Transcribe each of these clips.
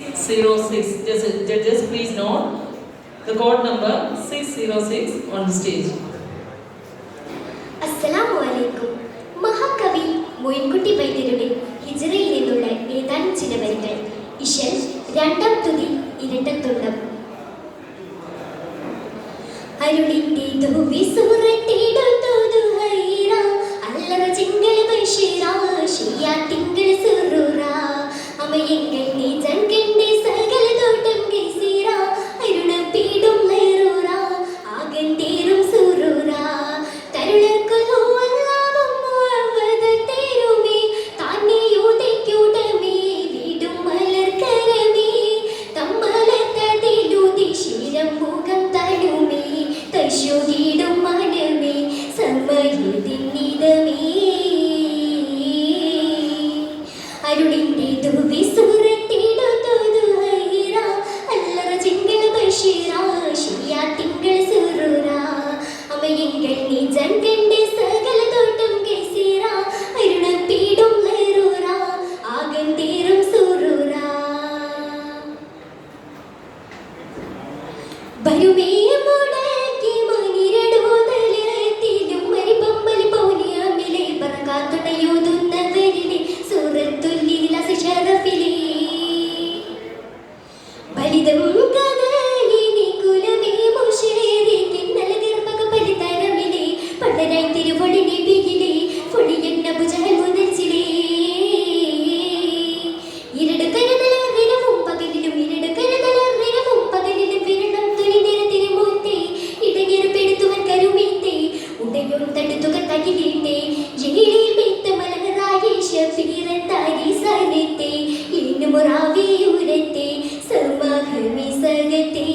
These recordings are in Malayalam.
606. Judges, please note the court number 606 on the stage. Assalamu alaikum. മഹാകവി മോയിൻകുട്ടി വൈദ്യരുടെ ഹിജ്റയിൽ നിന്നുള്ള ഏതാനും ചില വരികൾ. ഇശൽ രണ്ടാം തുതി ഇരട്ടത്തുണ്ടം. അരുളിന്റെ ദുവി സൂറത്തിടുന്നു ഹൈറ അല്ലറ ചിങ്കൽ ബഷീറ ഷിയാ തിങ്കൾ സുറൂറ അമയങ്ങൾ നീ ജൻകന്റെ സകല തോട്ടം ഗസീറ അരുണ പീടും ലൈറൂറ ആകൻ തീരും സുറൂറ തരുളർക്കു അല്ലാഹു മുഅവദ തേരുമേ താനേ യൂദക്യൂടമേ വീടും മലർക്കരമേ തമ്മലത്തതിലുതി ശിരം മുഖം തടുമേ തശുദീടും മനമേ സമയതിന്നിതമേ അരുളിന്റെ ദുവി സൂറത്തിടുന്നു ഹൈറ അല്ലറ ചിങ്കൽ ബഷീറ ഷിയാ തിങ്കൾ സുറൂറ അമയങ്ങൾ നീ ജൻകന്റെ സകല തോട്ടം ഗസീറ അരുണ പീടും ലൈറൂറ ആകൻ തീരും സുറൂറ ബരുമേ മുടക്കി മണിരടുതലത്തിലും മരിപ്പമ്പൽ പോനിയമിലെ ബർക്കാത്തുടയോതുന്നവരിലെ സൂറത്തുല്ലിൽ അസിഷറഫിലെ ബലിതം കദലിനി കുലമേ മുശേരിക്കിൻ നൽകർപ്പക പരിതരമിലെ പടരായി തിരുവൊളിനി ബിഗിലെ പൊടിയെന്ന ബുജഹൽ മുതച്ചിലെ ഇരടുകരതലറിനവും പകലിലും ഇരടുകരതലറിനവും പകലിലും വിരണം തുലി നിരത്തിരി മൂത്തെ ഇടങ്ങിറുപ്പെടുത്തുവൻ കരുമീത്തെ ഉടയും തടുത്തുക തകിലീട്ടെ ജയിലിൽ മെത്ത മലഹറായി ഷഫീറത്താരി സനത്തെ ഇന്നു മുറാവിയൂരത്തെ സമാഹമി സഗത്തെ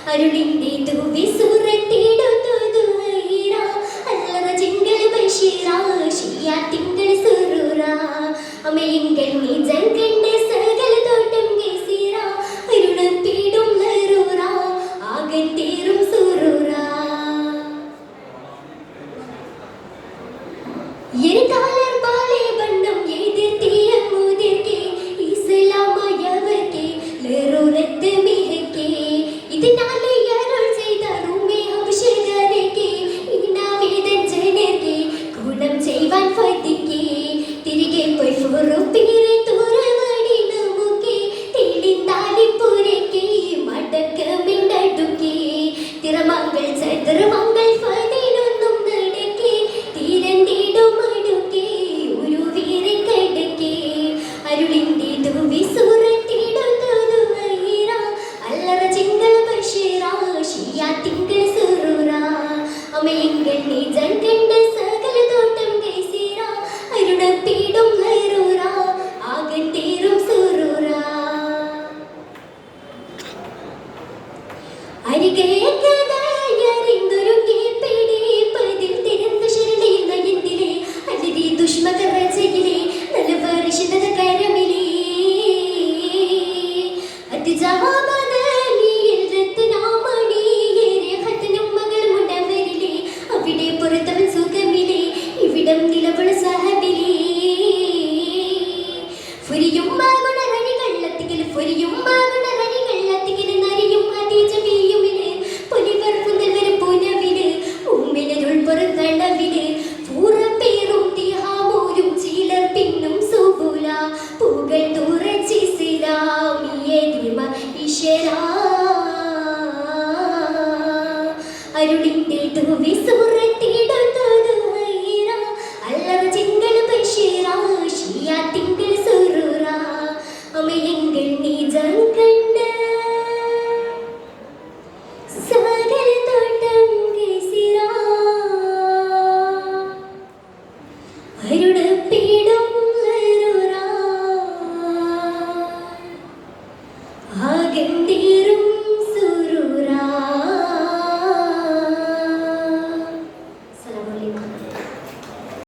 അരുളിന്റെ ദുവി സൂറത്തിടുന്നു ഹൈറ അല്ലറ ചിങ്കൽ ബഷീറ ഷിയാ തിങ്കൾ സുറൂറ അമയങ്ങൾ നീ ജൻകന്റെ സകല തോട്ടം ഗസീറ അരുണ പീടും ലൈറൂറ ആകൻ തീരും സുറൂറ എരിതാലർ പാലേ ബണ്ണം എതിർത്തിയ മുതിർക്കെ ഇസ്ലാമയവക്കെ ലൈറൂറത്ത് മിഹക്കെ ഇതിനാലെ അരുൾ ചെയ്ത റൂമേ അഭിഷേകരക്കെ ഇനാവേദൻ ജനക്കെ ഗുണം ചെയ്വാൻ ഫതിക്കെ തിരികെ പോയി ഫുറുപ്പീരെ തുറവടി നമുക്കെ തെളിന്താലിപ്പുരക്കെ മടക്കമിണ്ടടുക്കെ തിറമംഗൾ ചതുർമംഗൾ ഫതിലൊന്നും നടക്കെ തീരണ്ടിടും മടുക്കെ ഒരു വീരെ കടക്കെ അരുളിന്റെ ദുവി സൂറത്തിടുന്നു ഹൈറ അല്ലറ ചിങ്കൽ ബഷീറ ഷിയാ തിങ്കൾ സുറൂറ അമയങ്ങൾ നീ ജൻകന്റെ സകല തോട്ടം ഗസീറ അരുണ പീടും ലൈറൂറ ആകൻ തീരും സുറൂറ അരികെ കദയറിന്ദുരുങ്ങി പിടി പതിൽ തിരുന്നു ശരണയിൽ നയന്തിലെ അലിരി ദുഷ്മകർ രചയിലെ നലവരിഷിതത കരമിലെ അതിജവാബദനിയിൽ രത്നാമണിയേറെ ഹത്തനും മകളും ഉണ്ടവരിലെ അവിടെ പുറത്തവൻ സുഖമിലെ ഇവിടം നിലവള സഹബിലെ ഫുരിയും മാഗുണരണി കള്ളത്തിക്കൽ ഫുരിയും മാഗുണരണി കള്ളത്തിക്കൽ നരിയും അതീജമിയുമിന് പൊലിവർ പുന്തൽവര പൂനവിന് ഉമ്മിനരുൾ പുറത്തളവിന് പൂറപ്പേറും തിഹാമോരും ചീലർ പിന്നും സുബുല പൂകൾ തുറച്ചിസിലാമിയേ ദിമ ഈശ്വരാ അരുളിന്റെ ദുവി സൂറത്തിടുന്നു ഹൈറ അല്ലറ ചിങ്കൽ ബഷീറ ഷിയാ തിങ്കൾ സുറൂറ അമയങ്ങൾ നീ ജൻകണ്ട സകല തോട്ടം ഗസീറ അരുണ പീടും ലൈറൂറ ആകൻ